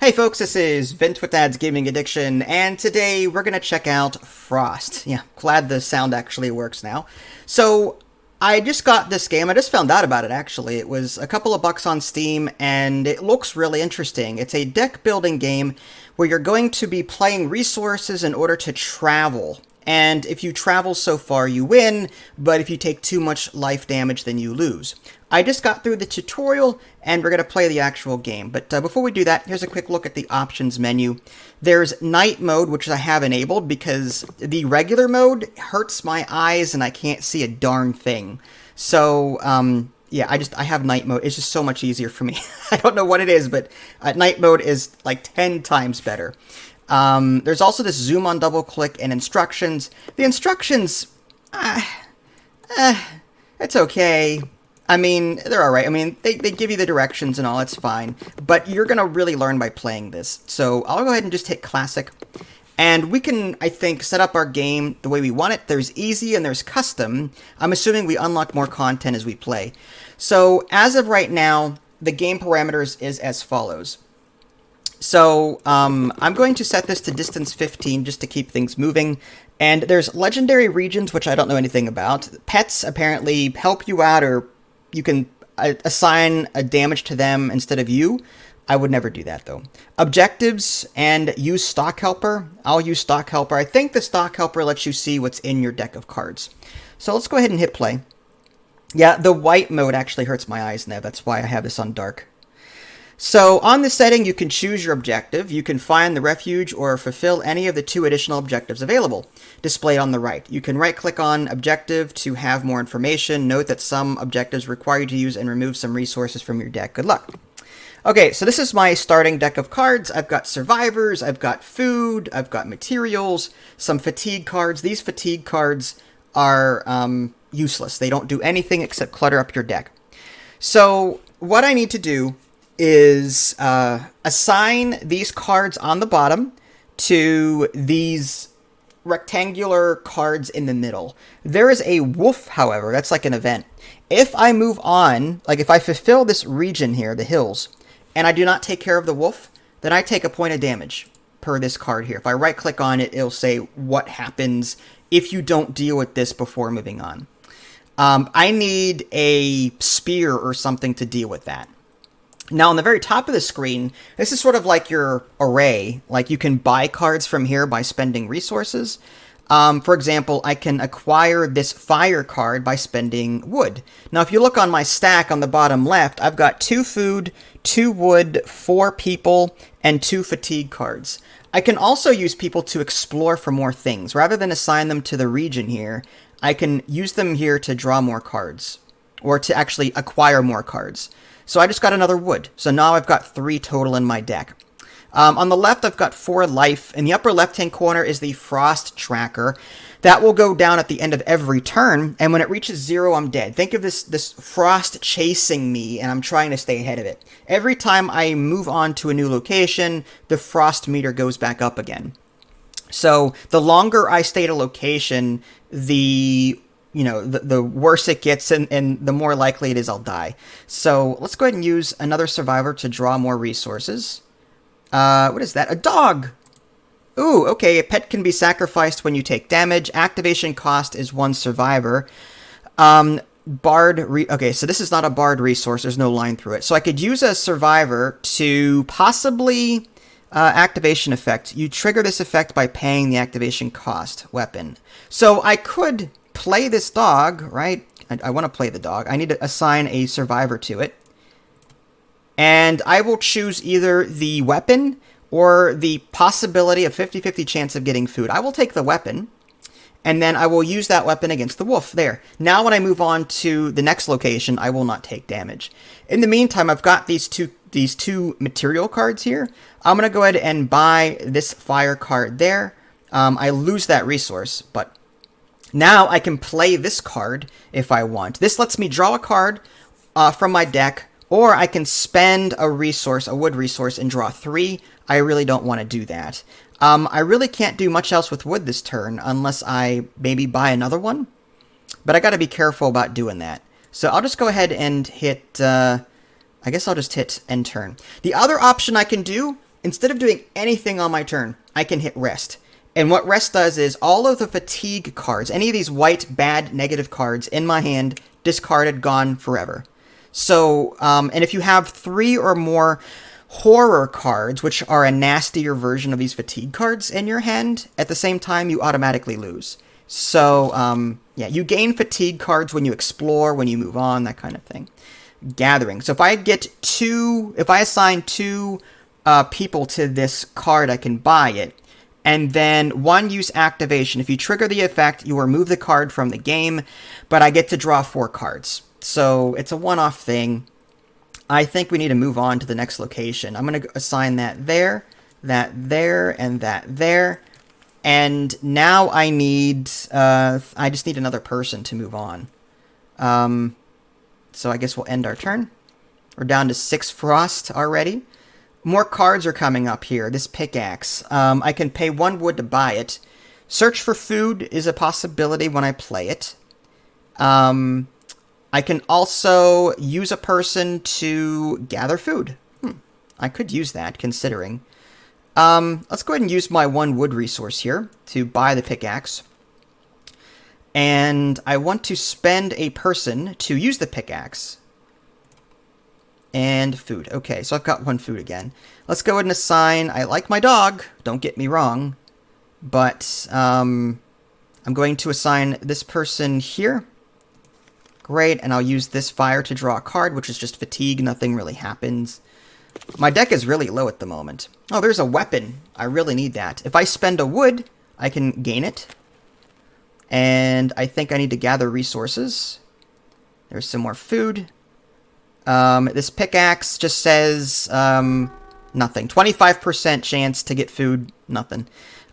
Hey folks, this is Vince with Dad's Gaming Addiction, and today we're going to check out Frost. Yeah, glad the sound actually works now. So, I just got this game, I just found out about it actually. It was a couple of bucks on Steam, and it looks really interesting. It's a deck building game where you're going to be playing resources in order to travel. And if you travel so far, you win, but if you take too much life damage, then you lose. I just got through the tutorial, and we're going to play the actual game. But before we do that, here's a quick look at the options menu. There's night mode, which I have enabled because the regular mode hurts my eyes and I can't see a darn thing. So, yeah, I have night mode. It's just so much easier for me. I don't know what it is, but night mode is like 10 times better. There's also this zoom on double click and instructions. The instructions, it's okay. I mean, they're alright. I mean, they give you the directions and all, it's fine. But you're going to really learn by playing this. So I'll go ahead and just hit classic. And we can, I think, set up our game the way we want it. There's easy and there's custom. I'm assuming we unlock more content as we play. So as of right now, the game parameters is as follows. So, I'm going to set this to distance 15 just to keep things moving. And there's legendary regions, which I don't know anything about. Pets apparently help you out, or you can assign a damage to them instead of you. I would never do that, though. Objectives and use stock helper. I'll use stock helper. I think the stock helper lets you see what's in your deck of cards. So let's go ahead and hit play. Yeah, the white mode actually hurts my eyes now. That's why I have this on dark. So on this setting, you can choose your objective. You can find the refuge or fulfill any of the 2 additional objectives available, displayed on the right. You can right-click on objective to have more information. Note that some objectives require you to use and remove some resources from your deck. Good luck. Okay, so this is my starting deck of cards. I've got survivors, I've got food, I've got materials, some fatigue cards. These fatigue cards are useless. They don't do anything except clutter up your deck. So what I need to do is assign these cards on the bottom to these rectangular cards in the middle. There is a wolf, however, that's like an event. If I move on, like if I fulfill this region here, the hills, and I do not take care of the wolf, then I take a point of damage per this card here. If I right click on it, it'll say what happens if you don't deal with this before moving on. I need a spear or something to deal with that. Now, on the very top of the screen, this is sort of like your array. Like, you can buy cards from here by spending resources. For example, I can acquire this fire card by spending wood. Now, if you look on my stack on the bottom left, I've got 2 food, 2 wood, 4 people, and 2 fatigue cards. I can also use people to explore for more things. Rather than assign them to the region here, I can use them here to draw more cards, or to actually acquire more cards. So I just got another wood. So now I've got 3 total in my deck. On the left, I've got 4 life. In the upper left-hand corner is the frost tracker. That will go down at the end of every turn, and when it reaches 0, I'm dead. Think of this frost chasing me, and I'm trying to stay ahead of it. Every time I move on to a new location, the frost meter goes back up again. So the longer I stay at a location, the worse it gets, and the more likely it is I'll die. So let's go ahead and use another survivor to draw more resources. What is that? A dog! Ooh, okay, a pet can be sacrificed when you take damage. Activation cost is 1 survivor. Okay, so this is not a barred resource. There's no line through it. So I could use a survivor to possibly... activation effect. You trigger this effect by paying the activation cost weapon. So I could play this dog, right? I want to play the dog. I need to assign a survivor to it. And I will choose either the weapon or the possibility of 50-50 chance of getting food. I will take the weapon, and then I will use that weapon against the wolf. There. Now when I move on to the next location, I will not take damage. In the meantime, I've got these two material cards here. I'm going to go ahead and buy this fire card there. I lose that resource, but now I can play this card if I want. This lets me draw a card from my deck, or I can spend a resource, a wood resource, and draw 3. I really don't want to do that. I really can't do much else with wood this turn unless I maybe buy another one. But I got to be careful about doing that. So I'll just go ahead and hit... I guess I'll just hit end turn. The other option I can do instead of doing anything on my turn, I can hit rest. And what rest does is all of the fatigue cards, any of these white, bad, negative cards in my hand, discarded, gone forever. So, and if you have 3 or more horror cards, which are a nastier version of these fatigue cards in your hand, at the same time, you automatically lose. So, yeah, you gain fatigue cards when you explore, when you move on, that kind of thing. Gathering. So if I assign 2 people to this card, I can buy it. And then 1 use activation. If you trigger the effect, you remove the card from the game, but I get to draw 4 cards. So it's a one-off thing. I think we need to move on to the next location. I'm going to assign that there, and that there. And now I just need another person to move on. So I guess we'll end our turn. We're down to 6 frost already. More cards are coming up here. This pickaxe. I can pay 1 wood to buy it. Search for food is a possibility when I play it. I can also use a person to gather food. I could use that, considering. Let's go ahead and use my 1 wood resource here to buy the pickaxe. And I want to spend a person to use the pickaxe. And food. Okay, so I've got 1 food again. Let's go ahead and assign... I like my dog, don't get me wrong. But I'm going to assign this person here. Great, and I'll use this fire to draw a card, which is just fatigue. Nothing really happens. My deck is really low at the moment. Oh, there's a weapon. I really need that. If I spend a wood, I can gain it. And I think I need to gather resources. There's some more food. This pickaxe just says nothing. 25% chance to get food, nothing.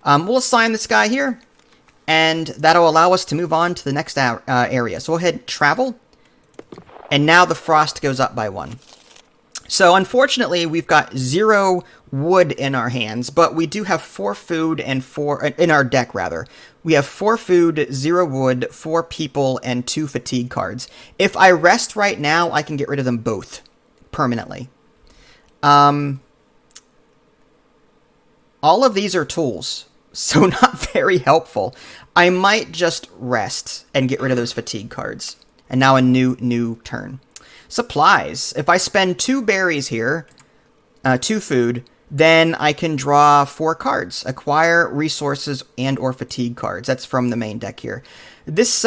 We'll assign this guy here, and that'll allow us to move on to the next area. So we'll hit travel, and now the frost goes up by 1. So unfortunately, we've got 0 wood in our hands, but we do have 4 food and 4 in our deck, rather. We have 4 food, 0 wood, 4 people, and 2 fatigue cards. If I rest right now, I can get rid of them both permanently. All of these are tools, so not very helpful. I might just rest and get rid of those fatigue cards. And now a new turn. Supplies. If I spend 2 berries here, 2 food, then I can draw 4 cards. Acquire resources and or fatigue cards. That's from the main deck here. This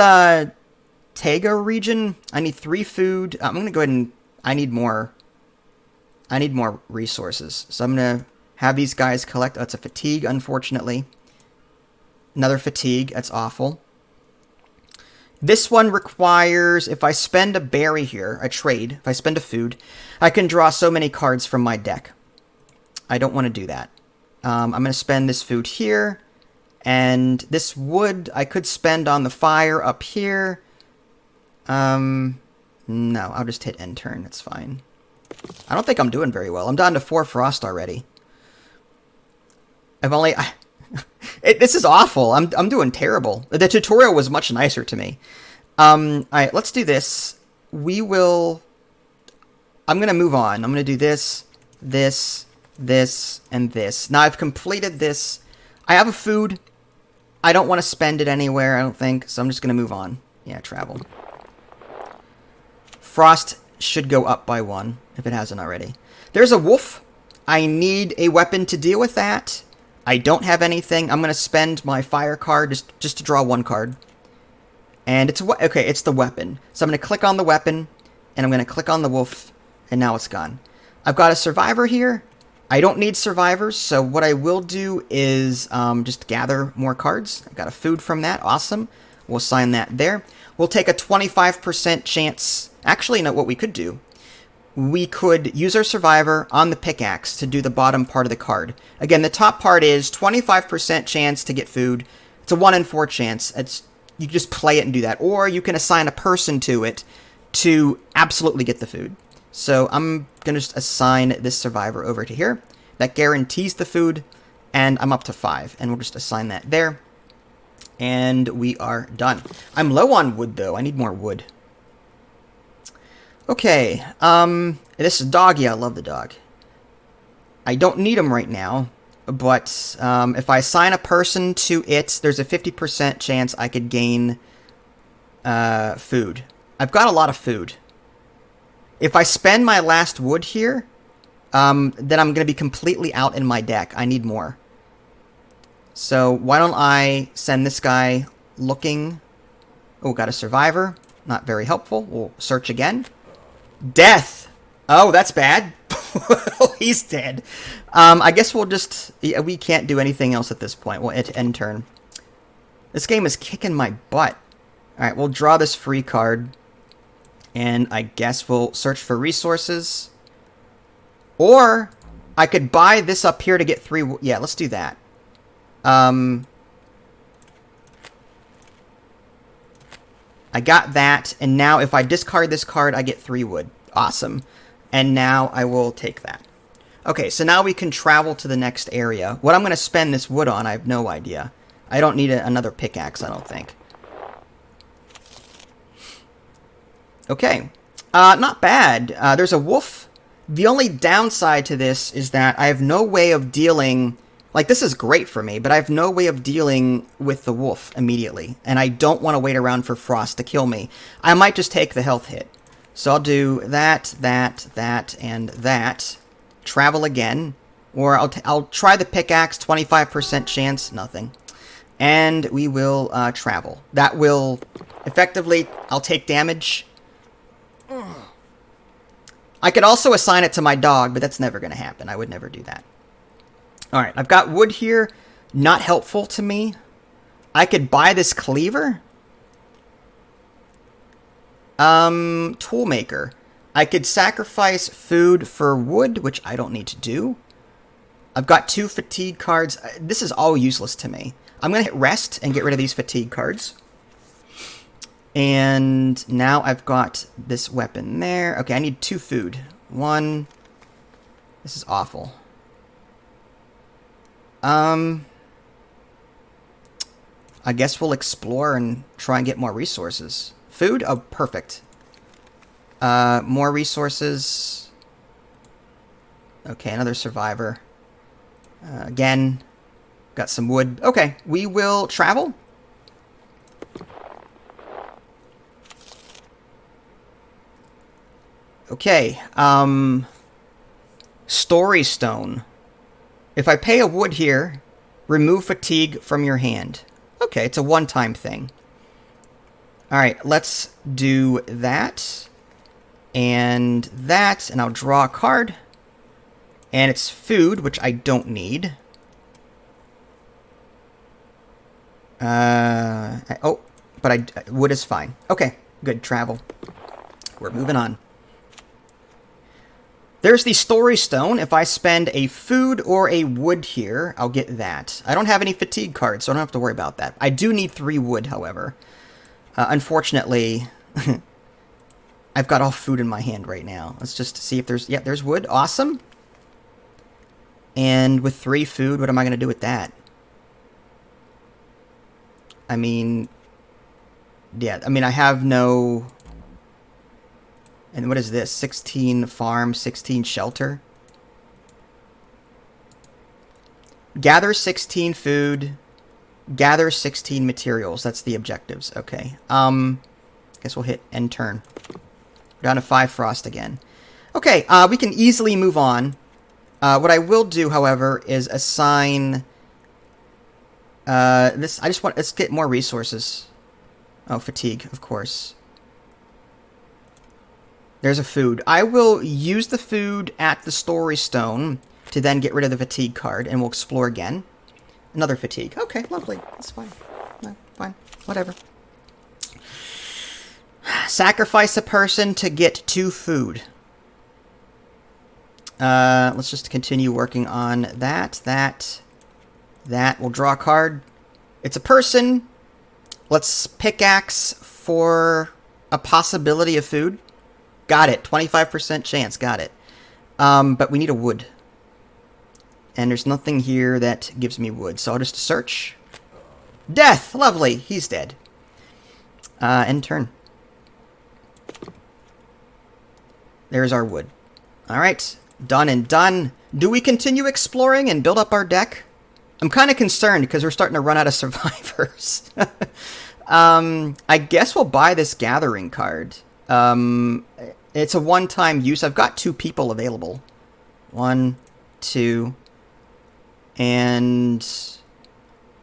Tega region, I need 3 food. I'm going to go ahead and... I need more resources. So I'm going to have these guys collect... Oh, it's a fatigue, unfortunately. Another fatigue. That's awful. This one requires... If I spend a berry here, a trade, if I spend a food, I can draw so many cards from my deck. I don't want to do that. I'm going to spend this food here. And this wood I could spend on the fire up here. No, I'll just hit end turn. It's fine. I don't think I'm doing very well. I'm down to 4 frost already. I've only... this is awful. I'm doing terrible. The tutorial was much nicer to me. Alright, let's do this. I'm going to move on. I'm going to do this, and this. Now I've completed this. I have a food. I don't want to spend it anywhere, I don't think, so I'm just going to move on. Yeah, travel. Frost should go up by 1, if it hasn't already. There's a wolf. I need a weapon to deal with that. I don't have anything. I'm going to spend my fire card just to draw 1 card. And it's the weapon. So I'm going to click on the weapon, and I'm going to click on the wolf, and now it's gone. I've got a survivor here. I don't need survivors, so what I will do is just gather more cards. I got a food from that. Awesome. We'll assign that there. We'll take a 25% chance. Actually, no, what we could do, we could use our survivor on the pickaxe to do the bottom part of the card. Again, the top part is 25% chance to get food. It's a 1 in 4 chance. You just play it and do that. Or you can assign a person to it to absolutely get the food. So I'm going to just assign this survivor over to here. That guarantees the food, and I'm up to 5. And we'll just assign that there. And we are done. I'm low on wood, though. I need more wood. Okay, this is Doggy. I love the dog. I don't need them right now, but if I assign a person to it, there's a 50% chance I could gain food. I've got a lot of food. If I spend my last wood here, then I'm going to be completely out in my deck. I need more. So why don't I send this guy looking... Oh, got a survivor. Not very helpful. We'll search again. Death! Oh, that's bad. He's dead. I guess we'll just... Yeah, we can't do anything else at this point. We'll end turn. This game is kicking my butt. Alright, we'll draw this free card. And I guess we'll search for resources. Or I could buy this up here to get 3... Yeah, let's do that. I got that, and now if I discard this card, I get 3 wood. Awesome. And now I will take that. Okay, so now we can travel to the next area. What I'm going to spend this wood on, I have no idea. I don't need another pickaxe, I don't think. Okay. Not bad. There's a wolf. The only downside to this is that I have no way of dealing... Like, this is great for me, but I have no way of dealing with the wolf immediately. And I don't want to wait around for Frost to kill me. I might just take the health hit. So I'll do that, and that. Travel again. Or I'll try the pickaxe, 25% chance, nothing. And we will travel. That will, effectively, I'll take damage. I could also assign it to my dog, but that's never going to happen. I would never do that. Alright, I've got wood here. Not helpful to me. I could buy this cleaver. Toolmaker. I could sacrifice food for wood, which I don't need to do. I've got 2 fatigue cards. This is all useless to me. I'm going to hit rest and get rid of these fatigue cards. And now I've got this weapon there. Okay, I need 2 food. 1. This is awful. I guess we'll explore and try and get more resources. Food? Oh, perfect. More resources. Okay, another survivor. Again, got some wood. Okay, we will travel. Okay, Story Stone. If I pay a wood here, remove fatigue from your hand. Okay, it's a one-time thing. Alright, let's do that. And I'll draw a card. And it's food, which I don't need. Wood is fine. Okay, good, travel. We're moving on. There's the Story Stone. If I spend a food or a wood here, I'll get that. I don't have any fatigue cards, so I don't have to worry about that. I do need 3 wood, however. Unfortunately, I've got all food in my hand right now. Let's just see if there's... Yeah, there's wood. Awesome. And with 3 food, what am I going to do with that? I mean... Yeah, I mean, I have no... And what is this? 16 farm, 16 shelter. Gather 16 food. Gather 16 materials. That's the objectives. Okay. Guess we'll hit end turn. We're down to 5 frost again. Okay, we can easily move on. What I will do, however, is assign... this. I just want... Let's get more resources. Oh, fatigue, of course. There's a food. I will use the food at the Story Stone to then get rid of the fatigue card, and we'll explore again. Another fatigue. Okay, lovely. That's fine. No, fine. Whatever. Sacrifice a person to get 2 food. Let's just continue working on that. We'll draw a card. It's a person. Let's pickaxe for a possibility of food. Got it. 25% chance. Got it. But we need a wood. And there's nothing here that gives me wood. So I'll just search. Death! Lovely. He's dead. End turn. There's our wood. Alright. Done and done. Do we continue exploring and build up our deck? I'm kind of concerned because we're starting to run out of survivors. I guess we'll buy this gathering card. It's a one-time use. I've got 2 people available. 1, 2, and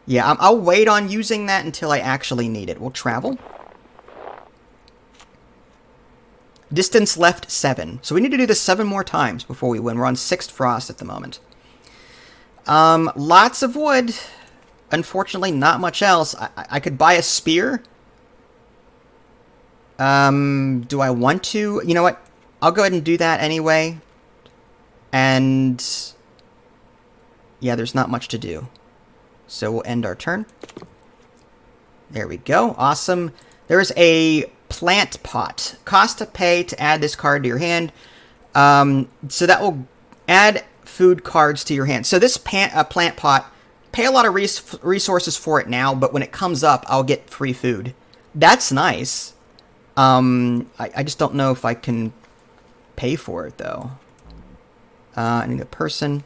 yeah, I'll wait on using that until I actually need it. We'll travel. Distance left 7. So we need to do this 7 more times before we win. We're on 6th frost at the moment. Lots of wood. Unfortunately, not much else. I could buy a spear. Do I want to? You know what? I'll go ahead and do that anyway. And yeah, there's not much to do. So we'll end our turn. There we go. Awesome. There's a plant pot. Cost to pay to add this card to your hand. So that will add food cards to your hand. So this plant pot, pay a lot of resources for it now, but when it comes up, I'll get free food. That's nice. I just don't know if I can pay for it, though. I need a person.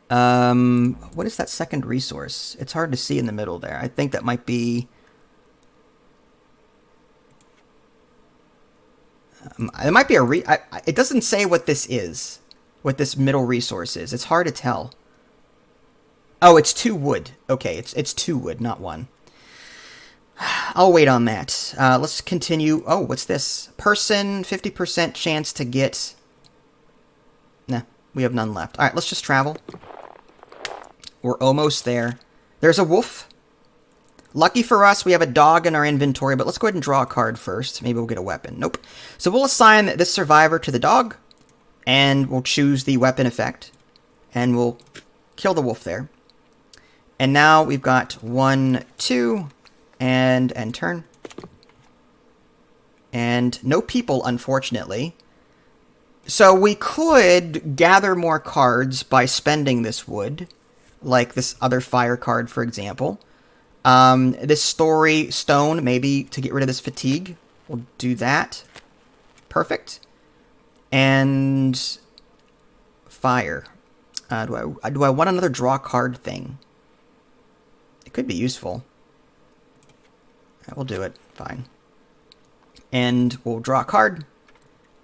What is that second resource? It's hard to see in the middle there. I think that might be... it might be a it doesn't say what this is. What this middle resource is. It's hard to tell. Oh, it's 2 wood. Okay, it's 2 wood, not 1. I'll wait on that. Let's continue. Oh, what's this? Person, 50% chance to get... Nah, we have none left. Alright, let's just travel. We're almost there. There's a wolf. Lucky for us, we have a dog in our inventory, but let's go ahead and draw a card first. Maybe we'll get a weapon. Nope. So we'll assign this survivor to the dog, and we'll choose the weapon effect, and we'll kill the wolf there. And now we've got 1, 2, and end turn. And no people, unfortunately. So we could gather more cards by spending this wood, like this other fire card, for example. This story stone, maybe to get rid of this fatigue. We'll do that. Perfect. And fire. Do I want another draw card thing? It could be useful. We'll do it. Fine. And we'll draw a card.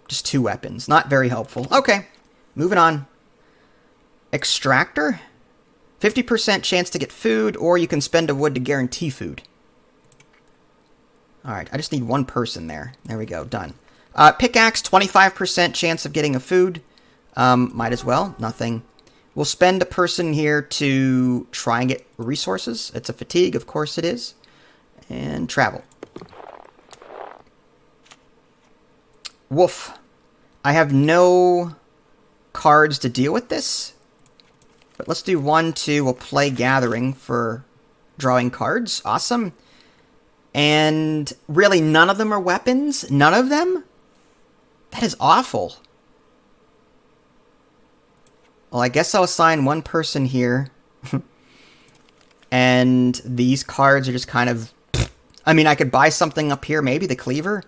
Just 2 weapons. Not very helpful. Okay. Moving on. Extractor. 50% chance to get food, or you can spend a wood to guarantee food. Alright, I just need 1 person there. There we go, done. Pickaxe, 25% chance of getting a food. Might as well, nothing. We'll spend a person here to try and get resources. It's a fatigue, of course it is. And travel. Wolf. I have no cards to deal with this. But let's do 1, 2. We'll play Gathering for drawing cards. Awesome. And really, none of them are weapons? None of them? That is awful. Well, I guess I'll assign 1 person here. And these cards are just kind of... I mean, I could buy something up here, maybe the cleaver.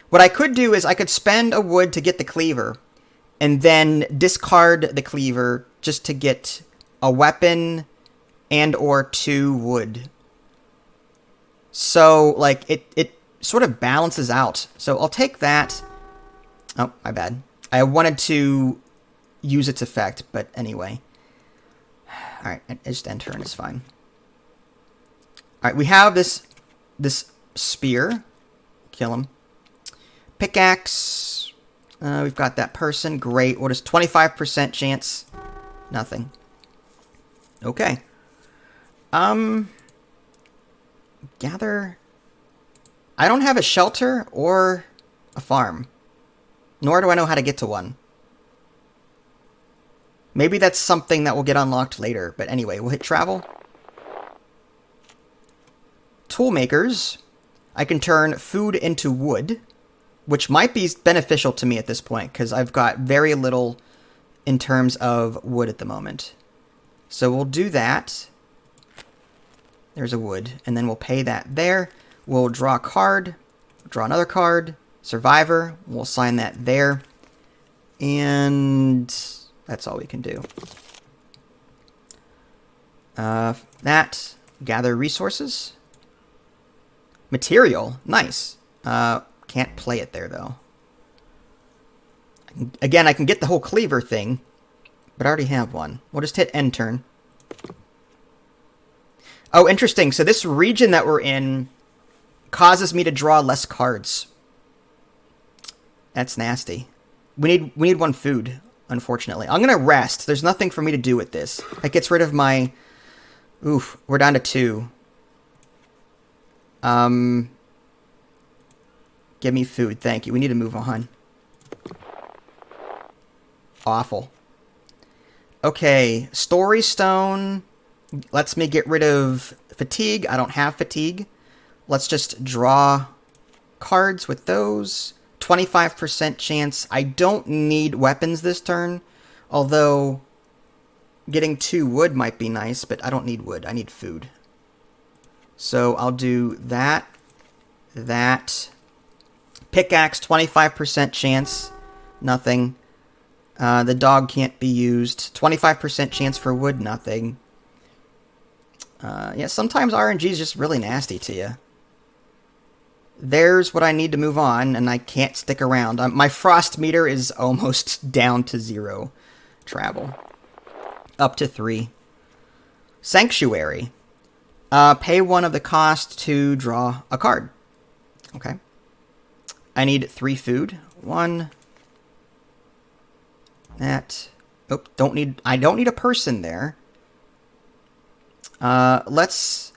What I could do is I could spend a wood to get the cleaver, and then discard the cleaver just to get a weapon and or 2 wood. So, like, it sort of balances out. So I'll take that. Oh, my bad. I wanted to use its effect, but anyway. Alright, just end turn is fine. Alright, we have this spear. Kill him. Pickaxe. We've got that person. Great. What is 25% chance? Nothing. Okay. Gather. I don't have a shelter or a farm. Nor do I know how to get to one. Maybe that's something that will get unlocked later. But anyway, we'll hit travel. Toolmakers. I can turn food into wood, which might be beneficial to me at this point, because I've got very little in terms of wood at the moment. So we'll do that. There's a wood. And then we'll pay that there. We'll draw a card. Draw another card. Survivor. We'll assign that there. And that's all we can do. That. Gather resources. Material. Nice. Can't play it there, though. Again, I can get the whole cleaver thing, but I already have one. We'll just hit end turn. Oh, interesting. So this region that we're in causes me to draw less cards. That's nasty. We need one food, unfortunately. I'm going to rest. There's nothing for me to do with this. That gets rid of my... Oof, we're down to 2. Give me food. Thank you. We need to move on. Awful. Okay, Story Stone lets me get rid of fatigue. I don't have fatigue. Let's just draw cards with those. 25% chance. I don't need weapons this turn, although getting 2 wood might be nice, but I don't need wood. I need food. So I'll do that. That. Pickaxe, 25% chance. Nothing. The dog can't be used. 25% chance for wood, nothing. Yeah, sometimes RNG is just really nasty to you. There's what I need to move on, and I can't stick around. My frost meter is almost down to 0 travel. Up to 3. Sanctuary. Pay 1 of the cost to draw a card. Okay. I need 3 food. 1. That. Oh, I don't need a person there. Let's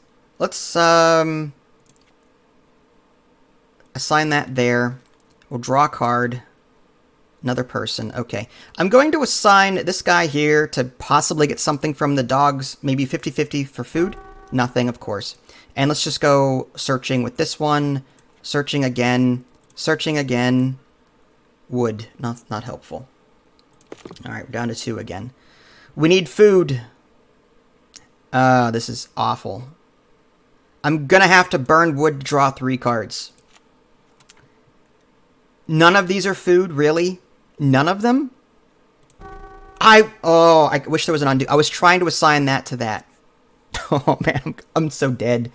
assign that there. We'll draw a card. Another person. Okay. I'm going to assign this guy here to possibly get something from the dogs. Maybe 50-50 for food. Nothing, of course. And let's just go searching with this one. Searching again. Searching again. Wood. Not helpful. Alright, we're down to 2 again. We need food. This is awful. I'm gonna have to burn wood to draw 3 cards. None of these are food, really? None of them? I wish there was an undo. I was trying to assign that to that. Oh, man, I'm so dead.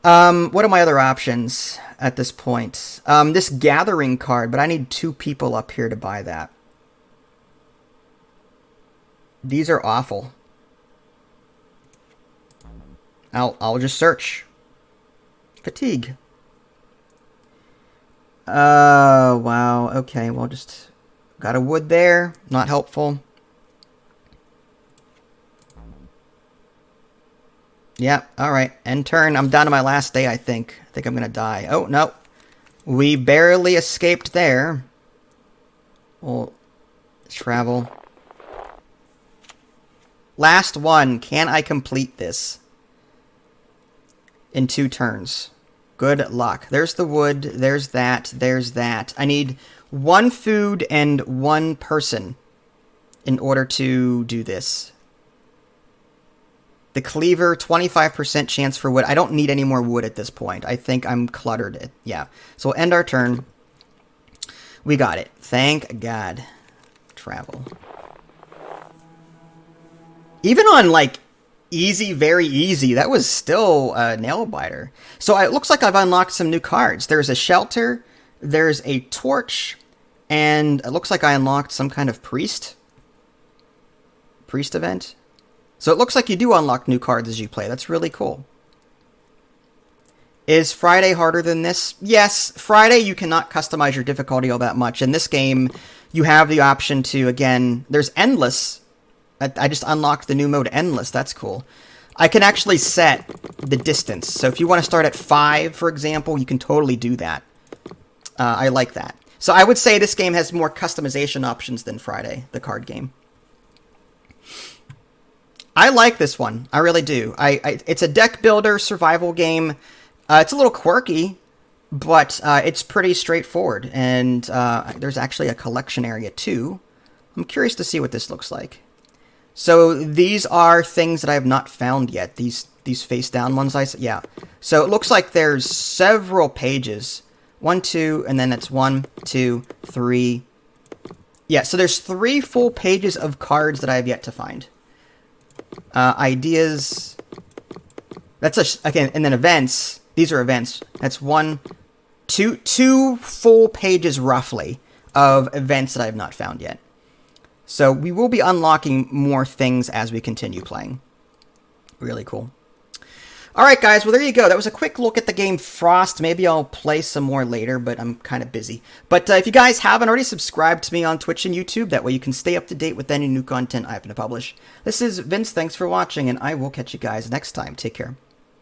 What are my other options at this point? This gathering card, but I need 2 people up here to buy that. These are awful. I'll just search. Fatigue. Wow. Okay, well, just got a wood there. Not helpful. Yeah, alright. End turn. I'm down to my last day, I think. I think I'm gonna die. Oh, no. We barely escaped there. We'll travel. Last one. Can I complete this? In 2 turns. Good luck. There's the wood. There's that. There's that. I need 1 food and 1 person in order to do this. The cleaver, 25% chance for wood. I don't need any more wood at this point. I think I'm cluttered. Yeah. So we'll end our turn. We got it. Thank God. Travel. Even on, like, easy, very easy, that was still a nail-biter. So it looks like I've unlocked some new cards. There's a shelter, there's a torch, and it looks like I unlocked some kind of priest event. So it looks like you do unlock new cards as you play. That's really cool. Is Friday harder than this? Yes, Friday you cannot customize your difficulty all that much. In this game, you have the option to, again, there's endless. I just unlocked the new mode endless. That's cool. I can actually set the distance. So if you want to start at 5, for example, you can totally do that. I like that. So I would say this game has more customization options than Friday, the card game. I like this one. I really do. It's a deck builder survival game. It's a little quirky, but it's pretty straightforward. And there's actually a collection area too. I'm curious to see what this looks like. So these are things that I have not found yet. These face down ones. Yeah. So it looks like there's several pages. 1, 2, and then it's 1, 2, 3, Yeah, so there's 3 full pages of cards that I have yet to find. Ideas. That's again, and then events. These are events. That's two full pages roughly of events that I have not found yet. So we will be unlocking more things as we continue playing. Really cool. All right, guys. Well, there you go. That was a quick look at the game Frost. Maybe I'll play some more later, but I'm kind of busy. But if you guys haven't already, subscribed to me on Twitch and YouTube. That way you can stay up to date with any new content I happen to publish. This is Vince. Thanks for watching, and I will catch you guys next time. Take care.